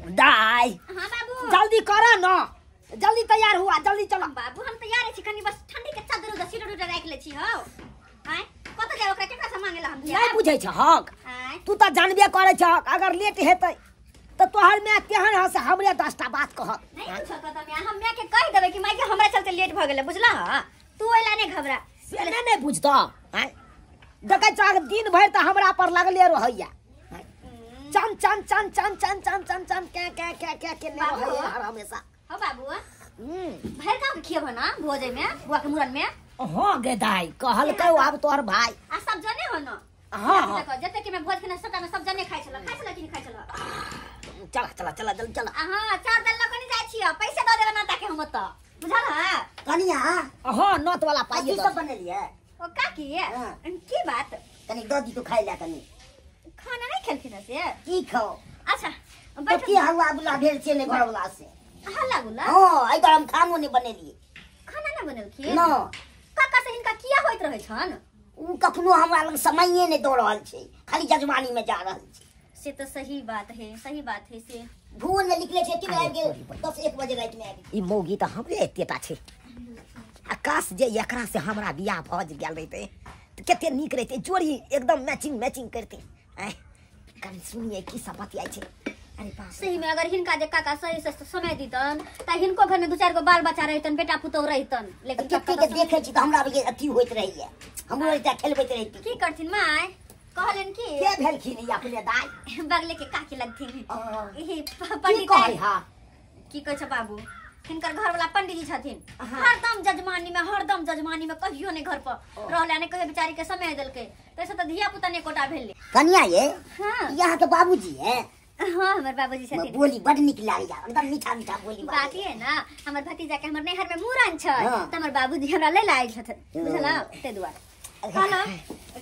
दाई हां बाबू जल्दी करो ना, जल्दी तैयार हुआ, जल्दी चलो। बाबू हम तैयार छी, कनी बस ठंडी के चादर उधर सीट उधर रख ले छी। हो आय कत जाय ओकरा केकरा से मांगे ला हम नहीं बुझै छ हक, आय तू तो जानबे करे छ अगर लेट हेतै तो तोहर में केहन हस हमरे 10टा बात कहत। नहीं पूछो त मैं हम के कह देबे कि माई के हमरा चलते लेट भ गेले, बुझला? तू ओइला नहीं घबरा, से नहीं बुझतो हैं। देखे छ दिन भर त हमरा पर लगले रहैया, चन चन चन चन चन चन चन चन के ने रहैया हर हमेशा। हो बाबू भर का खियब ना भोजे में, बुआ के मुरन में। हां गे दाई कहल के अब तोहर भाई आ सब जने हो ना। हां देखो जते कि मैं भोज के सटा में सब जने खाइ छला कि नहीं खाइ छला। चला चला चला जल्दी चला। हां चार दिन लग नहीं जाय छियो, पैसा द देबे ना ताके हम त, बुझल है? कनिया हां नोट वाला पाई की सब बनेलिए? ओ का की है की बात? कनी ददी तो खाइ ला कनी। खाना नहीं खेलखिन से की खाओ? अच्छा तो बैठ की हवा बुला भेल छे ने घर वाला से। हल्ला गुला हां आई बार हम खानो नहीं बनेलिए। खाना ना बनलखिन न काका से इनका किया होइत रहे छन? उ कखनो हमरा लग समये ने दो रहल छे, खाली जजमानी में जा रहल छे। से तो सही बात है से भून में निकले छे कि आबि गेल 10-1 बजे रात में आबि। ई मौगी त हमरे एतेटा छे, आकाश जे एकरा से हमरा बियाह भज गेल रहते त केते नीक रहते, जोड़ी एकदम मैचिंग करते। आय कनी सुनिए की सब बतियाई छे। अरे बाप सही में अगर हिनका जे काका सही से समय दीतन त हिनको घर में 2-4 गो बाल बच्चा रहतन, बेटा पुतौह रहतन। लेकिन केते के देखे छी त हमरा भी अथी होइत रहिए, हमरो एकटा खेलबैत रहिती। की करथिन माय? कहलन की के भेलखिन ई अपने दाई बगले के काकी लगथिन एही की पंडित कहै हा की कह छ बाबू? हिनकर घर वाला पंडित जी छथिन, हरदम जजमानी में कहियो ने घर पर रहले ने, कहियो बेचारी के समय देलके, तैसे त धिया पुता ने कोटा भेल। कनिया ये हां यहाँ के बाबूजी है? हां हमर बाबूजी छथिन। बोली बड़ निक लागे जा, एकदम मीठा बोली बात ये ना हमर भतीजा के हमर नैहर में मुरन छ त हमर बाबूजी हमरा ले लाए छथिन, बुझला? ते दुआरे हेलो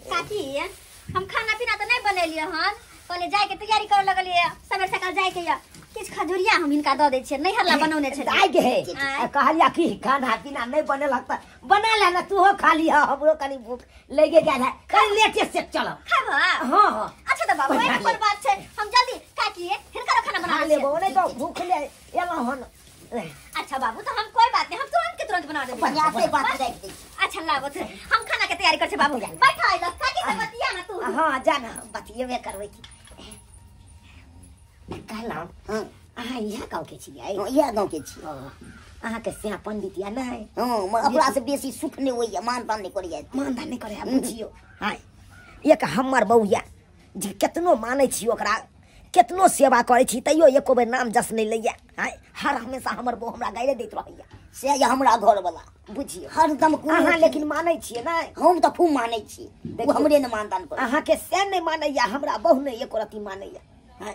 काकी हम खाना पीना तो नहीं बनेलिए हन, कहले जाय के तैयारी करे लगलिए, सवेर सकाल जाय के या किछ खजुरिया हम इनका द दे छिए, नैहर ला बनौने छै। दाई गे कहलिया की खाना पीना नहीं बनेल त बना ले ना, तू हो खा लिया, हमरो कनी भूख लगे गेल है, कल लेटे से चलो। खाबा हां अच्छा तो बाबू एक और बात छै, हम जल्दी काकी हिनका खाना बना खा लेबो नहीं तो भूख ले एला हन। अच्छा बाबू तो हम कोई बात नहीं, हम तुरंत बना देबे। बढ़िया से बात देख दे। अच्छा लागो थे हम खाना के तैयारी कर छे बाबू। बैठा आइल काकी से बतिया ना तू। हां जाना बतियेबे करबै की कहला। हां अहाँ इहा गाँव के छियै? यह गांव के छी। अहाँ के सिया पंडित या नहीं? हां अपना से बेसी सुख नहीं होइए, मानदान नहीं करिए, मानदान नहीं करे बुझियो। हां एक हमर बौया जे केतनो मानै छी ओकरा, केतनो सेवा करे छी तैयो एको बेर नाम जस नहीं लैया। हां हर हमेशा हमर बौ हमरा गाइले दैत रहैया, से ये हमरा घर वाला बुझियो। हरदम अहाँ लेकिन मानै छियै नहीं? हम तो खूब मानै छी, वो हमरे न मानदान कर। अहाँ के से नहीं मानैया, हमरा बहु नहीं एको रति मानैया। हां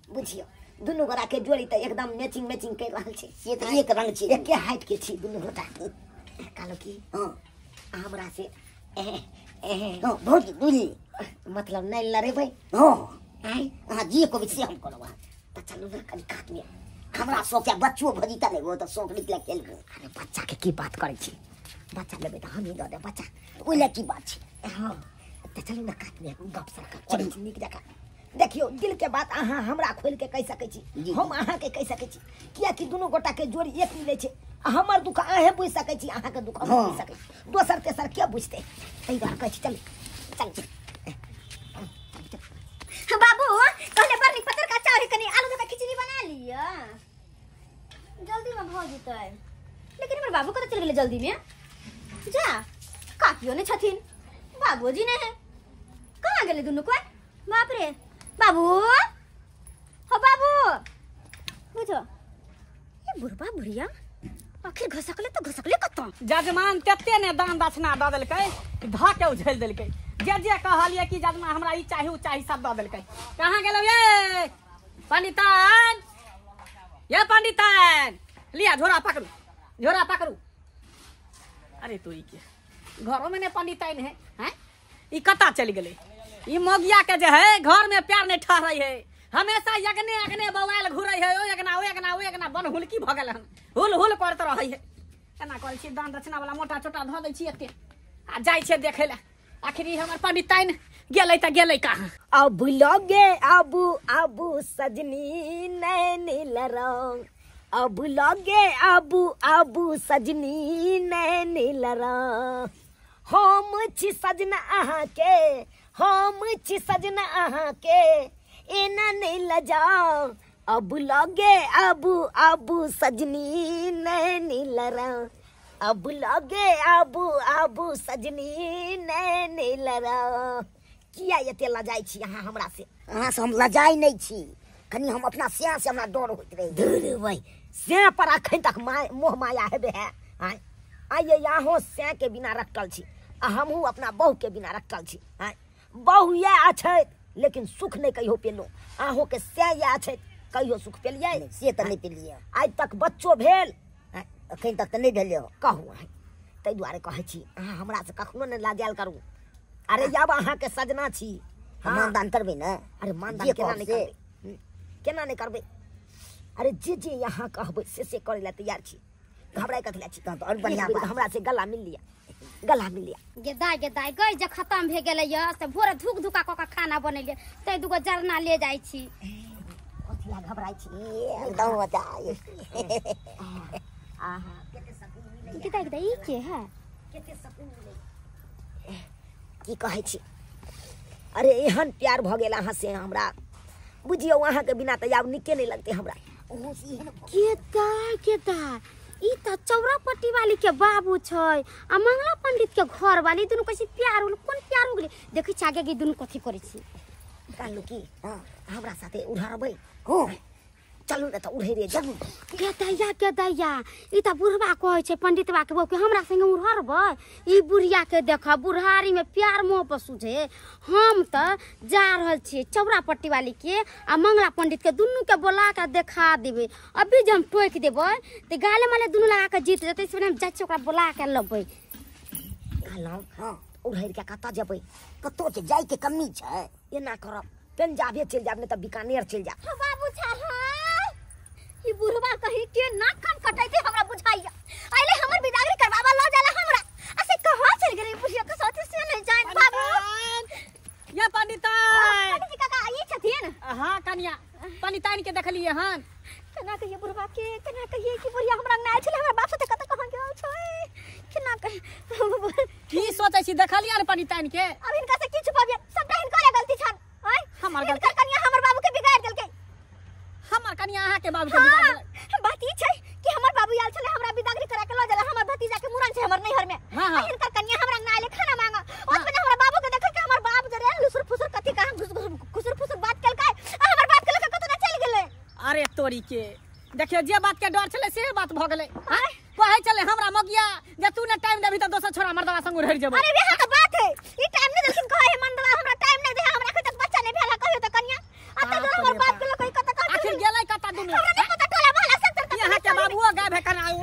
बुझियो दुनू गोरा के जोड़ी त एकदम मैचिंग कर रहल छै। ये तो एक रंग छी, एके हाइट के छी दुनू गोटा। कहलो की हां हमरा से हां बहुत दूरी मतलब नहीं लड़ेबै। हां आय हां जी को भी से हम करवा त चलू ना कनी काट में। हमरा शौक है, बच्चों भजीता नहीं वो तो शौक निकला खेल गए। अरे बच्चा के की बात करे छी, बच्चा लेबे त हम ही द दे बच्चा। ओइला की बात छै? हां त चलू ना काट में गप सप करे छी नीक जका। देखियो दिल के बात अहाँ हमरा खोल के कह सकै छी, हम अहाँ के कह सकै छी, किया कि दुनू गोटा के जोड़ी एक मिले छै। हमर दुख अहे बुझ सकै छी, अहाँ के दुख हम बुझ सकै छी, दोसर तेसर के बुझते। तै बार कहै छी चल बाबू कहले बरनी पत्थर का चावल कनी आलू का खिचड़ी बना लिया, जल्दी में भ जतै। लेकिन हमर बाबू कत चल गेले जल्दी में? जा काकियो ने छथिन, बाबूजी ने है, कहां गेले दुनू को? बाप रे बाबू हो बाबू बुझो ये बुढ़बा बुढ़िया आखिर घसकले कत्ता। जजमान तेते ने दान दक्षिणा द देलकै, ध के उझल देलकै, जे कहलिए कि जजमान हमरा ई चाही उ चाही सब द देलकै। कहां गेलौ ये पंडितान? ये पंडितान लिया झोरा पकड़ू। अरे तू ई के घरों में ने पंडितान है हैं? ई कता चल गेलै? ई मोगिया के जे है घर में प्यार नहीं ठहरै है, हमेशा यगने बवाल घुरै है, ओ यगना बन हुलकी भ गेल हन, हुल करत रहै है। केना कहै छी दान दक्षिणा वाला मोटा छोटा ध दै छी एते आ जाय छै देखै ले, आखिर ई हमर पंडिताइन गेलै त गेलै कहाँ? अब लगे आबू आबू सजनी नैन लरंग, अब लगे आबू आबू सजनी नैन लरंग। हम छी सजना अहाँ के, हम छी सजना अहाँ के, एना नहीं लजाओ। अब लगे आबू आबू सजनी नैन लरंग, अब लगे आबू आबू सजनी नैन लरंग। किया एते लजाई छी अहाँ हमरा से? अहाँ से हम लजाई नहीं छी, कनी हम अपना स्याह से हमरा डर होइत रहे। धुर भाई स्याह पर अखन तक मोह माया हेबे है। आइए यहाँ स्याह के बिना रखल छी, आ हमहू अपना बहू के बिना रखल छी। बहू ये अच्छे लेकिन सुख नहीं कहियो पेलो, अहों के स्याह ये अच्छे कहियो सुख पेलिए? से तो नहीं पेलिए। आज तक बच्चो भेल? अखन तक तो नहीं भेले हो। कहू ताहि दुआरे कहै छी अहाँ हमरा से कखनो नहीं लाजायल करू। अरे जब अहाँ के सजना छी मानदान करबे ना। अरे मानदान केना नहीं करबे, केना नहीं करबे? अरे जे जे यहाँ कहबै से करे ला तैयार छी, घबराए कथि ला छी? तो और बढ़िया बात। हमरा से गला मिल लिया, गला मिल लिया। गेदाय गई जे खत्म भे गेलै य से भोरे धुक धुका क खाना बनेलिए, तै दुगो जरना ले जाइ छी। कथि ला घबराई छी? एकदम मजा आए। आहा केते सकून मिले, गेदाय ई के है? केते सकून मिले। की कहै छी? अरे एहन प्यार भ गेल अहाँ से हमरा, बुझियो अहाँ के बिना त आब निके नहीं लगते हमरा। गेदाय ई त चौरापट्टी वाली के बाबू छै आ मंगला पंडित के घर वाली, दुनु कैसे प्यार होल? कोन प्यार हो गेलै? देखै छी आगे के दुनु कथि करै छी। कहलू की हमरा साथे उड़ाबै हो? चलू न त उड़ै रे जरूर। गेदाया ई त बुढ़वा कहै छै पंडितवा के बहू के हमरा संगे उड़हरबै? ई बुढ़िया के देख बुढ़ारी में प्यार मोह पर सुझे। हम त जा रहल छी चौरापट्टी वाली के आ मंगला पंडित के दुनु के बोला के देखा देबे। अभी जे हम टोक देबै त गाले माले दुनु लगा के जीत जेतै, इसमें हम जाय छी ओकरा बोला के लबै। कहलौ उड़ै के कत जेबै? कतो से जाय के कमी छै? एना करब पंजाबे चल जाब, नहीं त बीकानेर चल जाब। बाबू छा ई बुढ़वा कहीं के नाक कान कटाइते हमरा बुझाइया। आइले हमर बिदागरी करवावा ल जाला हमरा, ऐसे कहां चल गेलै बुढ़िया के साथ से नहीं जान बाबू। ये पंडिताइन, पंडित काका आई छथिन? हां कन्या पंडिताइन के देखलिए हन। केना कहिए बुढ़वा के, केना कहिए कि बुढ़िया हमरा अंगना आइल छले, हमरा बाप से कत कहां गेल छै? केना कहि की सोचै छी? देखलिए रे पंडिताइन के? अब इनका से की छुपाबिए? सबटा हिनकर गलती छन। हमर गलती कन्या हमर बाबू के बिगाड़ देलकै। हमर कन्या अहाँ के बाबू के बिगाड़ देलकै? बात ई छै कि हमर बाबू आइल छले हमरा बिदागरी करा के ल जाला, हमर भतीजा के मुरन छै हमर नैहर में। हिनकर कन्या हमरा अंगना आइले खाना मांगा, उसमें हमरा बाबू के देखल के हमर बाप जरे लुसुर फुसुर कथि कहां घुसुर फुसुर बात केलकै, हमर बाप के लेके कतो न चल गेलै। अरे तोरी के देखियो जे बात के डर छले से बात भ गेलै। कहै चले हमरा मगिया जे तू ने टाइम देबी त दोसर छोरा मर्दवा संग रह जेबो। अरे वेहा के बात है, ई टाइम नहीं देलखिन कहे मंडला हमरा टाइम नहीं दे, हमरा अखन तक बच्चा नहीं भेला कहियो त कन्या अत दूर हमर बाप के लेके कत कत आखिर गेलै कत दुनु? हमरा नहीं पता टोला मोहल्ला सब तरफ यहाँ के बाबूओ गाय भेकन आउ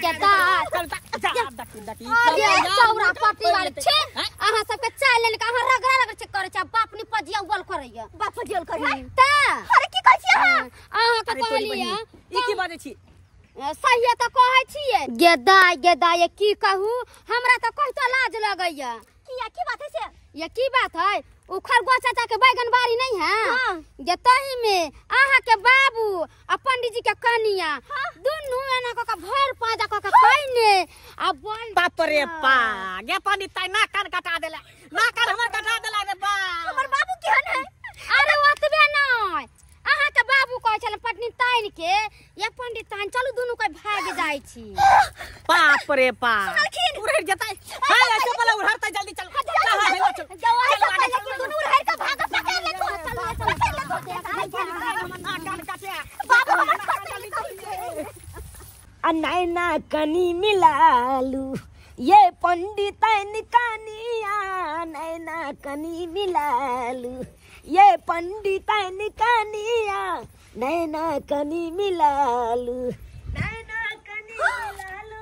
गेदा चलता जा देखी अरे चौरापट्टी वाले छे अहाँ सब के चाय ले के अहाँ रगड़ा चेक करे छ, बाप नि पजिया उगल करैया, बाप पजियल करै त। अरे की कहै छी अहाँ के कहलिए ई की बाजै छी? सही त कहै छियै। गेदा ये की कहू, हमरा त कहतो लाज लगैया। किया की बात है से? ये की बात है? उ खरगोश चाचा के बैगन बाड़ी नहीं है? जे तही में आहा के बाबू आ पंडित जी के कनिया दुनु एना क भर पाजा क खइने आ बोल। बाप रे बा गे पंडिताइन ना कान कटा देला, ना कान हमर कटा देला रे बा। हमर बाबू केहन है? अरे ओतबे नै, आहा के बाबू कहै छले पंडिताइन के ये पंडिताइन चलू दुनु के भाग जाय छी। बाप रे बा उड़ै जतै हां ऐसे बोला उड़हरतै जल्दी चल जवाई सब पहले कि दुनु उड़हर का भाग पकड़ ले तो कान काटे बाबू हमर जल्दी नैना कनी मिलालू ये पंडिताइन कनिया, नैना कनी मिलालू ये पंडिताइन कनिया, नैना कनी मिलालू, नैना कनी मिलालू।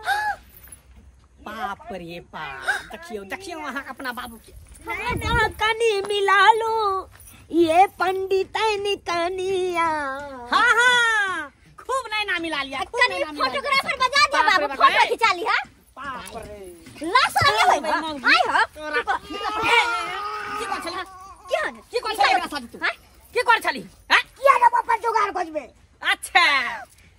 बाप रे बा देखियो वहां अपना बाबू के नैना कनी मिलालू ये पंडिताइन कनिया। हां हां खूब नैना मिला लिया, खूब नैना मिला लिया। फोटोग्राफर बजा दे बाबू, फोटो खिंचा ली हां। बाप रे लाश लगे होय आई हो की बात छला केहन की कर छली एकरा साथ तू हां की कर छली हैं किया ना अपन जुगाड़ खोजबे अच्छा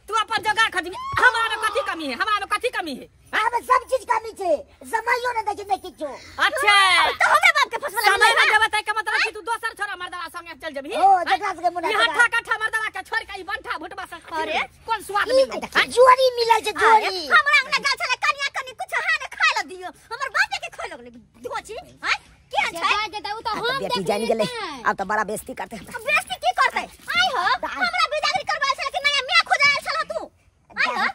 तू अपन जगह खजबी हमरा में कथी कमी है हमरा में कथी कमी है हमें सब चीज कमी छे समझो ना देखे नहीं किछो अच्छा तो हमरा बाप के फसला समय में जब तय के मतलब कि तू दोसर छोरा मर्दवा संगे चल जबही ओ जकरा से मुना यहाँ ठा मर्दवा के छोड़ के ई बंठा भुटबा से अरे कौन स्वाद मिलल जोरी मिलल छे जोरी हमरा अंगना गाल छले कनिया कनी कुछ हाने खाय ल दियो हमर बाप के खोय लगले धोची हैं के छै दे दे तो हम बेटी जान गेले अब तो बड़ा बेइज्जती करते हैं बेइज्जती की करते आई हो हमरा बिदागरी करबा छले कि नया मियां खोजा आयल छला तू आई हो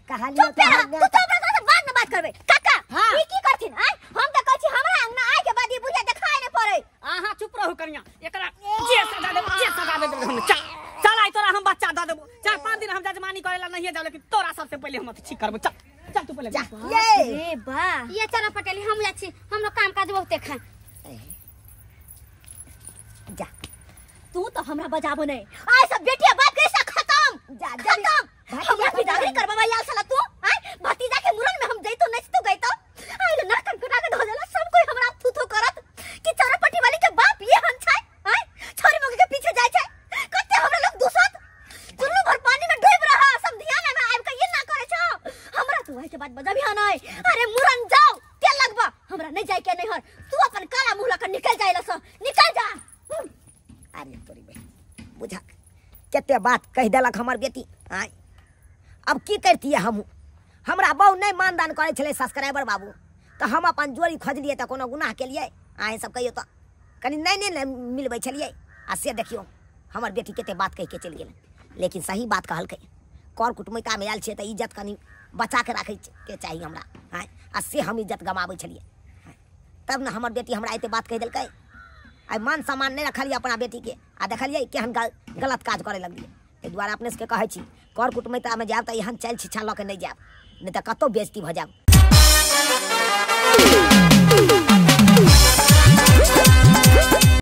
कहानी चुप रह तू तो हमरा से बाद में बात करबे काका ई की करथिन हैं हम त कहै छी हमरा अंगना आय के बाद ई बुझे देखाय नै पड़े आहा चुप रहू कनिया एकरा जे सजा दे हम चल आई तोरा हम बच्चा द देबो 4-5 दिन हम जजमानी करेला नहीं जाओ लेकिन तोरा सबसे पहले हम ठीक करबो चल तू पहले जा ये वाह ये चरा पटेली हम जा छी हम लोग काम काज बहुते खाए जा तू तो हमरा बजाबो नहीं आय सब बेटिया बात कैसा खत्म जा खत्म हमरा बिदागरी करबा आयल छला तू आय भतीजा के मुरन में हम जइतो नहीं तू गइतो आय ले नरकन कटा के धो देला सब कोई हमरा थू करत कि चरपटी वाली के बाप ये हन छै आय छोरी मगे के पीछे जाय छै कते हमरा लोग दूसत दुनु भर पानी में डूब रहा सब ध्यान में आब के ये ना करे छो हमरा तू आय के बात बजाबी हनय अरे मुरन जाओ ते लगबा हमरा नहीं जाय के नहीं हर तू अपन काला मुंह लकर निकल जाय लस निकल जा अरे तोरी बे बुझा केते बात कह देलक हमर बेटी आय अब की करती हम हमरा बहु नहीं मानदान करे छले सब्सक्राइबर बाबू तो हम अपन जोड़ी खोजलिए तो कोनो गुनाह के लिए आए सब कहियो तो कनी नहीं मिलबै छलिए आ से देखियो हमर बेटी केते बात कह के चल गेल लेकिन सही बात कहलकै कर कुटुमिता में आयल छे तो इज्जत कनी बचा के राखे के चाहिए हमरा आय आ से हम इज्जत गमाबै छलिए तब न हमर बेटी हमरा एते बात कह देलकै आई मान सम्मान नहीं रखलिए अपना बेटी के आ देखलिए केहन गलत काज करे लगलिए ताहि दुआरे अपने से कहै छी कर कुटुमिता में जायब तो एहन चल छिछा लऽ के नहीं जायब नहीं तो कतौ बेइज्जती भ जायब